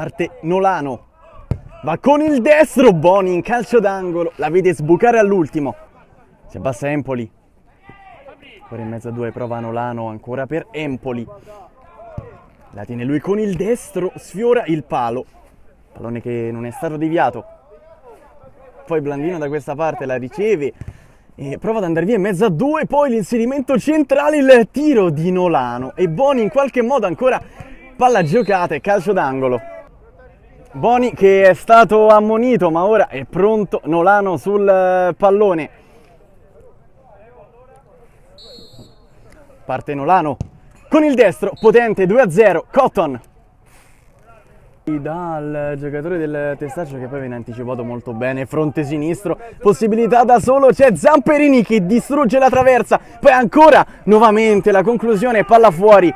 parte Nolano, va con il destro, Boni in calcio d'angolo, la vede sbucare all'ultimo, si abbassa Empoli, ora in mezzo a due, prova Nolano ancora per Empoli, la tiene lui con il destro, sfiora il palo, pallone che non è stato deviato, poi Blandino da questa parte la riceve e prova ad andare via in mezzo a due, poi l'inserimento centrale, il tiro di Nolano e Boni in qualche modo ancora palla giocata e calcio d'angolo. Boni che è stato ammonito ma ora è pronto, Nolano sul pallone, parte Nolano con il destro, potente, 2-0, Cotton. Dal giocatore del Testaccio che poi viene anticipato molto bene, fronte sinistro, possibilità da solo, c'è Zamperini che distrugge la traversa, poi ancora nuovamente la conclusione, palla fuori.